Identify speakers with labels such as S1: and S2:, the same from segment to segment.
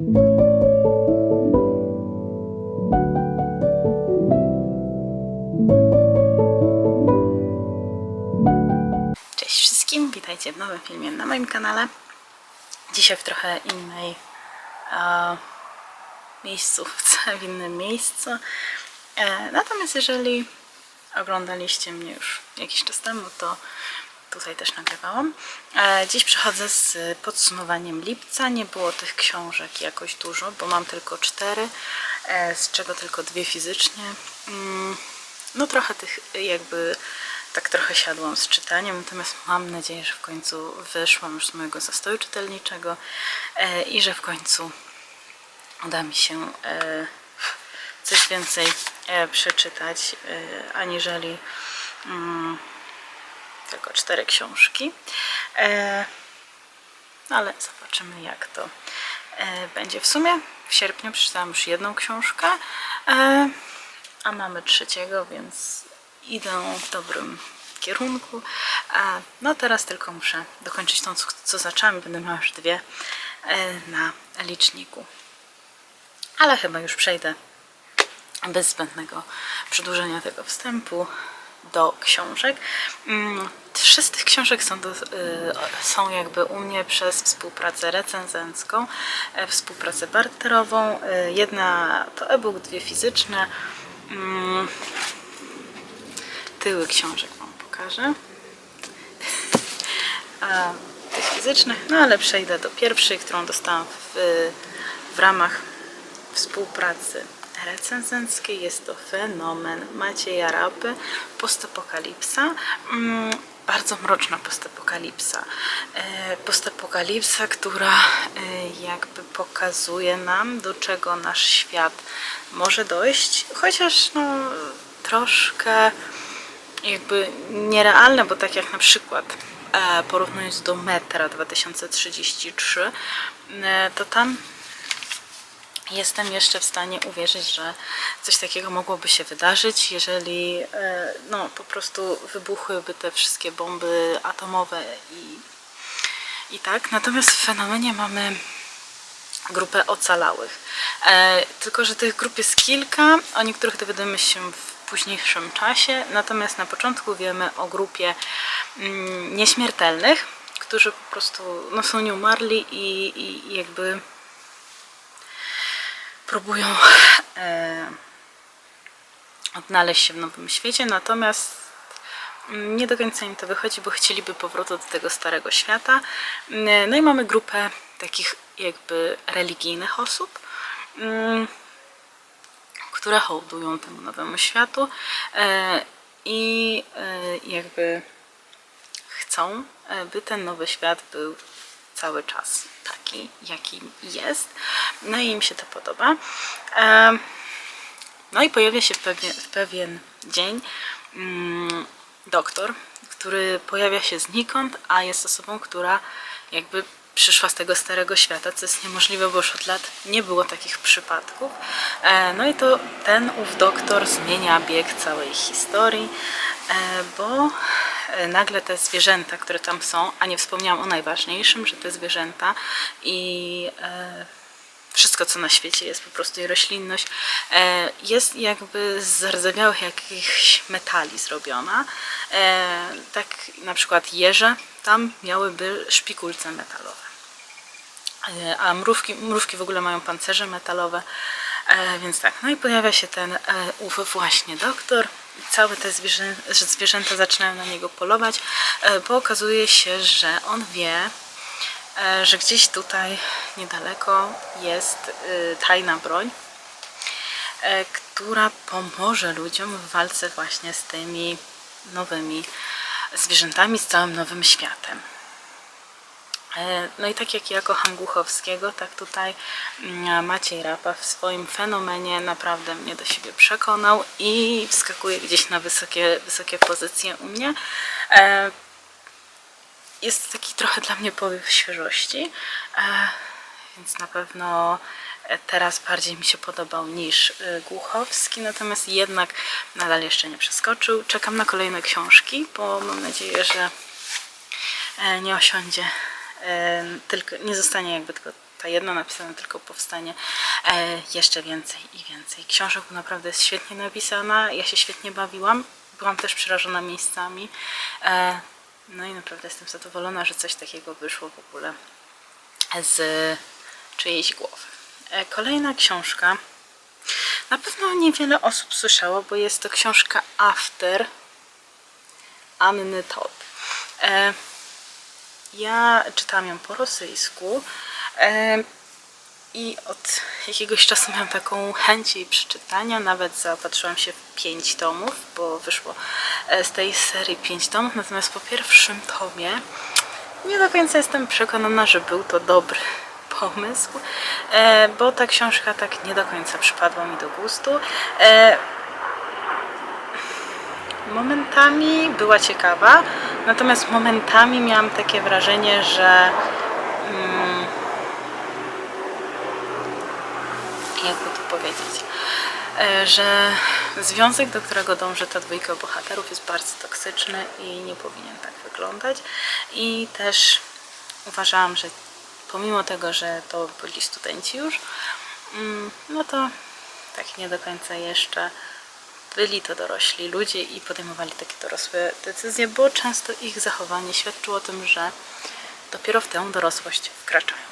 S1: Cześć wszystkim, witajcie w nowym filmie na moim kanale. Dzisiaj w trochę innej miejscówce, w innym miejscu. Natomiast jeżeli oglądaliście mnie już jakiś czas temu, to tutaj też nagrywałam. Dziś przychodzę z podsumowaniem lipca. Nie było tych książek jakoś dużo, bo mam tylko 4, z czego tylko 2 fizycznie. No trochę tych jakby tak trochę siadłam z czytaniem, natomiast mam nadzieję, że w końcu wyszłam już z mojego zastoju czytelniczego i że w końcu uda mi się coś więcej przeczytać, aniżeli tylko 4 książki. No ale zobaczymy, jak to będzie. W sumie w sierpniu przeczytałam już 1 książkę, a mamy 3, więc idę w dobrym kierunku. No teraz tylko muszę dokończyć tą, co zaczęłam. Będę miała już 2 na liczniku. Ale chyba już przejdę bez zbędnego przedłużenia tego wstępu do książek. 3 z tych książek są jakby u mnie przez współpracę recenzencką, współpracę barterową. 1 to e-book, 2 fizyczne. Tyły książek wam pokażę. Tych fizycznych, no ale przejdę do pierwszej, którą dostałam w ramach współpracy recenzenckiej. Jest to Fenomen Macieja Rapy, Postapokalipsa. Bardzo mroczna postapokalipsa. Postapokalipsa, która jakby pokazuje nam, do czego nasz świat może dojść, chociaż no troszkę jakby nierealne, bo tak jak na przykład porównując do Metra 2033, to tam jestem jeszcze w stanie uwierzyć, że coś takiego mogłoby się wydarzyć, jeżeli no, po prostu wybuchłyby te wszystkie bomby atomowe i tak. Natomiast w Fenomenie mamy grupę ocalałych. Tylko że tych grup jest kilka, o niektórych dowiadujemy się w późniejszym czasie, natomiast na początku wiemy o grupie nieśmiertelnych, którzy po prostu no, są nieumarli i jakby próbują odnaleźć się w nowym świecie, natomiast nie do końca im to wychodzi, bo chcieliby powrotu do tego starego świata. No i mamy grupę takich jakby religijnych osób, które hołdują temu nowemu światu i jakby chcą, by ten nowy świat był cały czas taki, jaki jest. No i im się to podoba. No i pojawia się w pewien dzień doktor, który pojawia się znikąd, a jest osobą, która jakby przyszła z tego starego świata, co jest niemożliwe, bo już od lat nie było takich przypadków. No i to ów doktor zmienia bieg całej historii, bo nagle te zwierzęta, które tam są, a nie wspomniałam o najważniejszym, że te zwierzęta i wszystko, co na świecie jest, po prostu i roślinność, jest jakby z zardzewiałych jakichś metali zrobiona. Tak na przykład jeże tam miałyby szpikulce metalowe. A mrówki w ogóle mają pancerze metalowe, więc tak. No i pojawia się ten właśnie doktor i całe te zwierzęta zaczynają na niego polować, bo okazuje się, że on wie, że gdzieś tutaj niedaleko jest tajna broń, która pomoże ludziom w walce właśnie z tymi nowymi zwierzętami, z całym nowym światem. No i tak jak ja kocham Głuchowskiego, tak tutaj Maciej Rapa w swoim Fenomenie naprawdę mnie do siebie przekonał i wskakuje gdzieś na wysokie pozycje u mnie. Jest taki trochę dla mnie powiew świeżości, więc na pewno teraz bardziej mi się podobał niż Głuchowski, natomiast jednak nadal jeszcze nie przeskoczył. Czekam na kolejne książki, bo mam nadzieję, że nie osiądzie, tylko nie zostanie jakby tylko ta jedna napisana, tylko powstanie jeszcze więcej i więcej książek, bo naprawdę jest świetnie napisana, ja się świetnie bawiłam, byłam też przerażona miejscami, no i naprawdę jestem zadowolona, że coś takiego wyszło w ogóle z czyjejś głowy. Kolejna książka, na pewno niewiele osób słyszało, bo jest to książka After Anny Todd. Ja czytałam ją po rosyjsku i od jakiegoś czasu miałam taką chęć jej przeczytania, nawet zaopatrzyłam się w 5 tomów, bo wyszło z tej serii 5 tomów, natomiast po pierwszym tomie nie do końca jestem przekonana, że był to dobry pomysł, bo ta książka tak nie do końca przypadła mi do gustu. Momentami była ciekawa, natomiast momentami miałam takie wrażenie, że jakby to powiedzieć, że związek, do którego dąży ta dwójka bohaterów, jest bardzo toksyczny i nie powinien tak wyglądać. I też uważałam, że pomimo tego, że to byli studenci już, no to tak nie do końca jeszcze byli to dorośli ludzie i podejmowali takie dorosłe decyzje, bo często ich zachowanie świadczyło o tym, że dopiero w tę dorosłość wkraczają.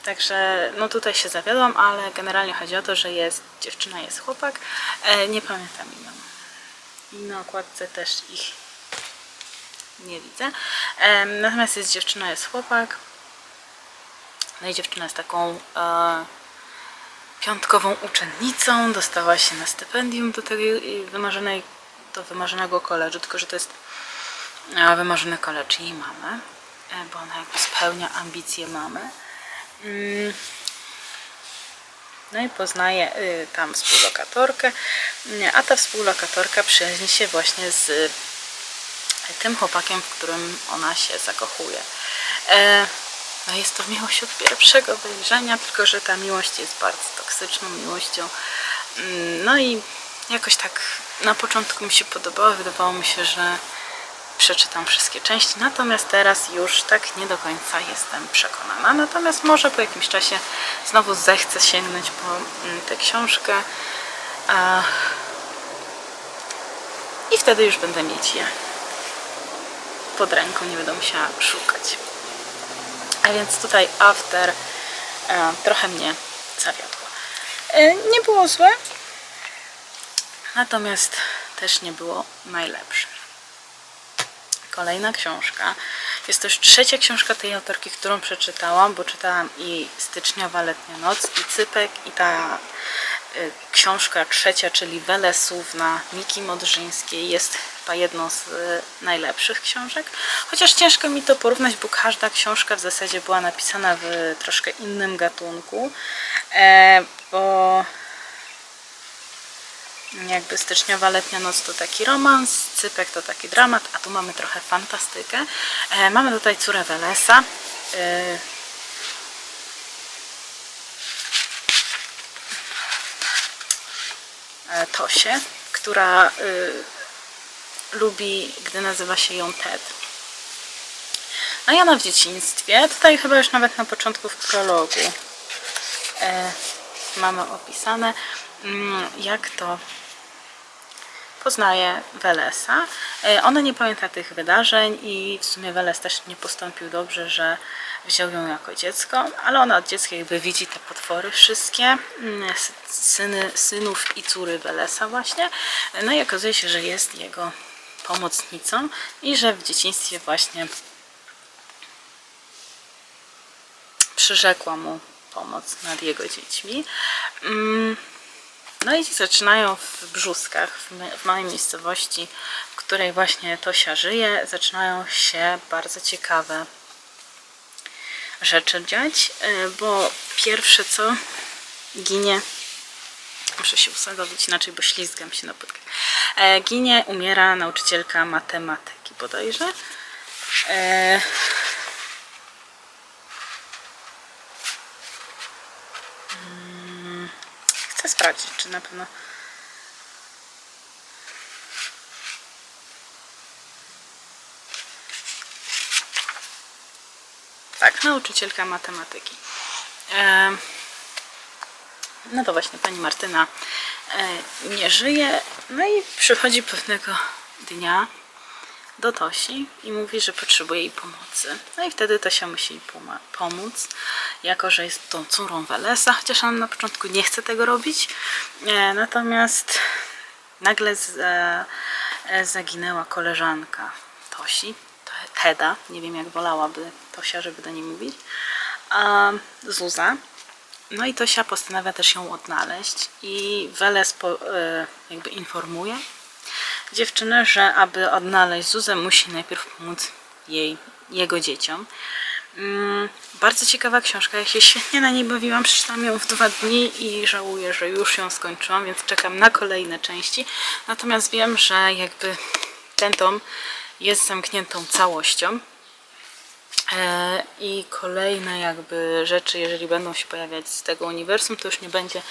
S1: Także no tutaj się zawiodłam, ale generalnie chodzi o to, że jest dziewczyna, jest chłopak. Nie pamiętam imion. I na okładce też ich nie widzę. Natomiast jest dziewczyna, jest chłopak. No i dziewczyna jest taką piątkową uczennicą. Dostała się na stypendium do tej wymarzonego koledżu, tylko że to jest wymarzony koledż jej mamy, bo ona jakby spełnia ambicje mamy. No i poznaje tam współlokatorkę, a ta współlokatorka przyjaźni się właśnie z tym chłopakiem, w którym ona się zakochuje. No jest to miłość od pierwszego wejrzenia, tylko że ta miłość jest bardzo toksyczną miłością. No i jakoś tak na początku mi się podobało, wydawało mi się, że przeczytam wszystkie części, natomiast teraz już tak nie do końca jestem przekonana. Natomiast może po jakimś czasie znowu zechcę sięgnąć po tę książkę i wtedy już będę mieć je pod ręką, nie będę musiała szukać. A więc tutaj After trochę mnie zawiodło. Nie było złe, natomiast też nie było najlepsze. Kolejna książka. Jest to już trzecia książka tej autorki, którą przeczytałam, bo czytałam i Styczniowa letnia noc, i Cypek, i ta książka trzecia, czyli Welesówna Miki Modrzyńskiej, jest chyba jedną z najlepszych książek. Chociaż ciężko mi to porównać, bo każda książka w zasadzie była napisana w troszkę innym gatunku, bo jakby Styczniowa letnia noc to taki romans, Cypek to taki dramat, a tu mamy trochę fantastykę. Mamy tutaj córę Welesa, Tosię, która lubi, gdy nazywa się ją Ted. No i ona w dzieciństwie, tutaj chyba już nawet na początku w prologu mamy opisane, jak to poznaje Welesa. Ona nie pamięta tych wydarzeń i w sumie Weles też nie postąpił dobrze, że wziął ją jako dziecko, ale ona od dziecka jakby widzi te potwory wszystkie, synów i córy Welesa właśnie. No i okazuje się, że jest jego pomocnicą i że w dzieciństwie właśnie przyrzekła mu pomoc nad jego dziećmi. No i zaczynają w Brzuskach, w małej miejscowości, w której właśnie Tosia żyje, zaczynają się bardzo ciekawe rzeczy dziać, bo pierwsze co ginie, muszę się usadowić inaczej, bo ślizgam się na płytkach, umiera nauczycielka matematyki bodajże. Chcę sprawdzić, czy na pewno tak, nauczycielka matematyki. No to właśnie pani Martyna nie żyje, no i przychodzi pewnego dnia do Tosi i mówi, że potrzebuje jej pomocy. No i wtedy Tosia musi jej pomóc, jako że jest tą córą Welesa, chociaż on na początku nie chce tego robić. Natomiast nagle zaginęła koleżanka Tosi, Teda, nie wiem jak wolałaby Tosia, żeby do niej mówić, Zuza. No i Tosia postanawia też ją odnaleźć i Weles jakby informuje dziewczynę, że aby odnaleźć Zuzę, musi najpierw pomóc jego dzieciom. Bardzo ciekawa książka, ja się świetnie na niej bawiłam, przeczytałam ją w 2 dni i żałuję, że już ją skończyłam, więc czekam na kolejne części. Natomiast wiem, że jakby ten tom jest zamkniętą całością i kolejne jakby rzeczy, jeżeli będą się pojawiać z tego uniwersum, to już nie będzie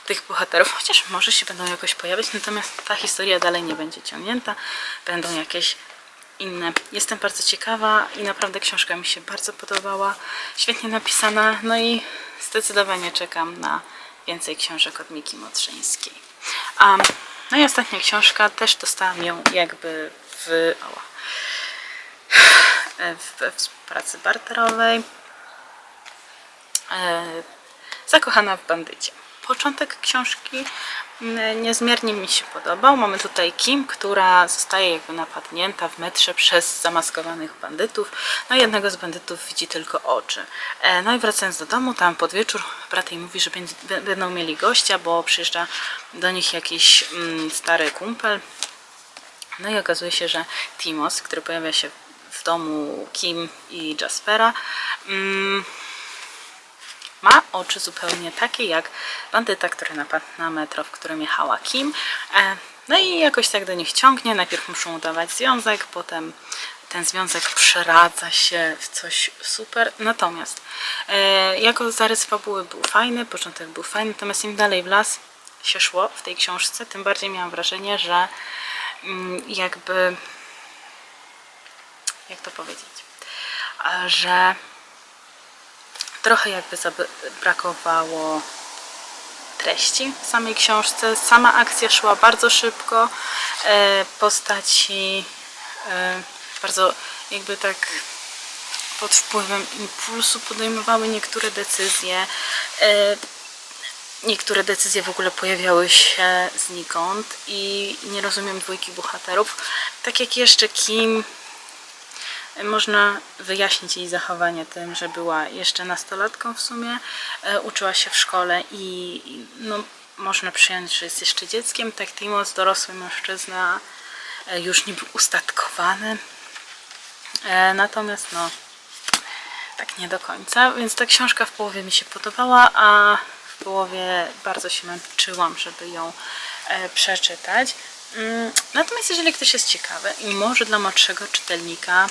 S1: tych bohaterów, chociaż może się będą jakoś pojawiać, natomiast ta historia dalej nie będzie ciągnięta, będą jakieś inne. Jestem bardzo ciekawa i naprawdę książka mi się bardzo podobała, świetnie napisana, no i zdecydowanie czekam na więcej książek od Miki Motrzyńskiej. No i ostatnia książka, też dostałam ją jakby w pracy barterowej. Zakochana w bandycie. Początek książki niezmiernie mi się podobał. Mamy tutaj Kim, która zostaje jakby napadnięta w metrze przez zamaskowanych bandytów. No i jednego z bandytów widzi tylko oczy. No i wracając do domu, tam pod wieczór brat jej mówi, że będą mieli gościa, bo przyjeżdża do nich jakiś stary kumpel. No i okazuje się, że Timos, który pojawia się w domu Kim i Jaspera, ma oczy zupełnie takie jak bandyta, który napadł na metro, w którym jechała Kim. No i jakoś tak do nich ciągnie. Najpierw muszą udawać związek, potem ten związek przeradza się w coś super. Natomiast jako zarys fabuły był fajny, początek był fajny, natomiast im dalej w las się szło w tej książce, tym bardziej miałam wrażenie, że jakby, jak to powiedzieć, że trochę jakby brakowało treści w samej książce. Sama akcja szła bardzo szybko, postaci bardzo jakby tak pod wpływem impulsu podejmowały niektóre decyzje. Niektóre decyzje w ogóle pojawiały się znikąd i nie rozumiem dwójki bohaterów. Tak jak jeszcze Kim, można wyjaśnić jej zachowanie tym, że była jeszcze nastolatką w sumie, uczyła się w szkole i no, można przyjąć, że jest jeszcze dzieckiem. Tak Timos, dorosły mężczyzna, już niby ustatkowany, natomiast no tak nie do końca, więc ta książka w połowie mi się podobała, a w połowie bardzo się męczyłam, żeby ją przeczytać. Natomiast jeżeli ktoś jest ciekawy i może dla młodszego czytelnika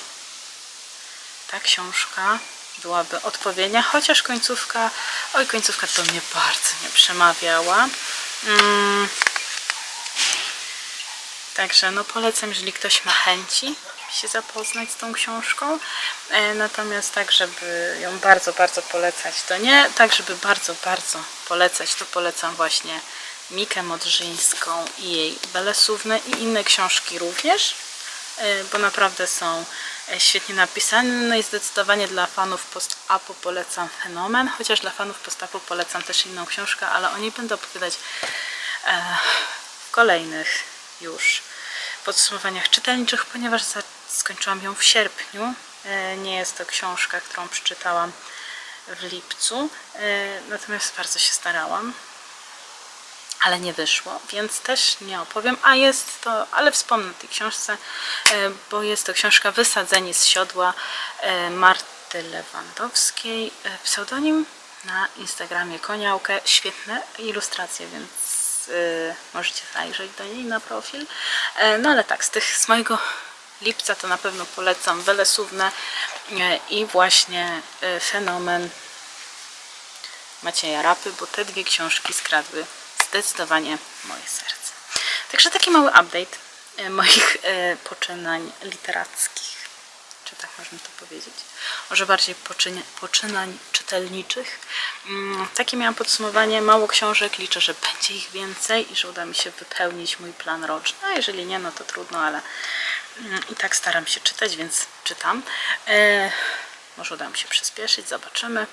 S1: ta książka byłaby odpowiednia, chociaż końcówka to mnie bardzo nie przemawiała. Także no polecam, jeżeli ktoś ma chęci się zapoznać z tą książką. Natomiast tak, żeby ją bardzo, bardzo polecać, to nie. Tak, żeby bardzo, bardzo polecać, to polecam właśnie Mikę Modrzyńską i jej Welesównę i inne książki również, bo naprawdę są świetnie napisane. No i zdecydowanie dla fanów post-apo polecam Fenomen, chociaż dla fanów post-apo polecam też inną książkę, ale o niej będę opowiadać w kolejnych już podsumowaniach czytelniczych, ponieważ skończyłam ją w sierpniu. Nie jest to książka, którą przeczytałam w lipcu, natomiast bardzo się starałam, ale nie wyszło, więc też nie opowiem, ale wspomnę o tej książce, bo jest to książka Wysadzeni z siodła Marty Lewandowskiej, pseudonim na Instagramie Koniałkę, świetne ilustracje, więc możecie zajrzeć do niej na profil. No ale tak, z mojego lipca to na pewno polecam Welesównę i właśnie Fenomen Macieja Rapy, bo te dwie książki skradły zdecydowanie moje serce. Także taki mały update moich poczynań literackich czy tak można to powiedzieć. Może bardziej poczynań czytelniczych. Takie miałam podsumowanie, mało książek, liczę, że będzie ich więcej i że uda mi się wypełnić mój plan roczny, a jeżeli nie, no to trudno, ale i tak staram się czytać, więc czytam. Może uda mi się przyspieszyć, zobaczymy.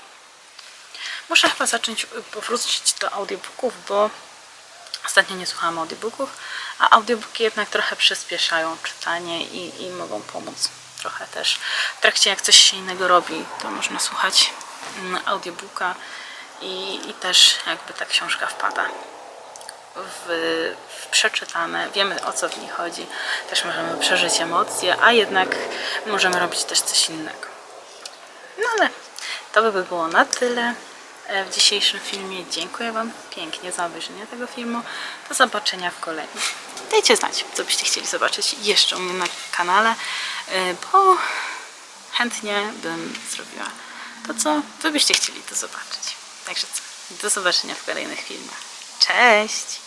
S1: Muszę chyba zacząć powrócić do audiobooków, bo ostatnio nie słuchałam audiobooków, a audiobooki jednak trochę przyspieszają czytanie i mogą pomóc trochę też. W trakcie jak coś się innego robi, to można słuchać audiobooka i też jakby ta książka wpada w przeczytane, wiemy o co w niej chodzi, też możemy przeżyć emocje, a jednak możemy robić też coś innego. No ale to by było na tyle w dzisiejszym filmie. Dziękuję Wam pięknie za obejrzenie tego filmu. Do zobaczenia w kolejnym. Dajcie znać, co byście chcieli zobaczyć jeszcze u mnie na kanale, bo chętnie bym zrobiła to, co Wy byście chcieli to zobaczyć. Także co? Do zobaczenia w kolejnych filmach. Cześć!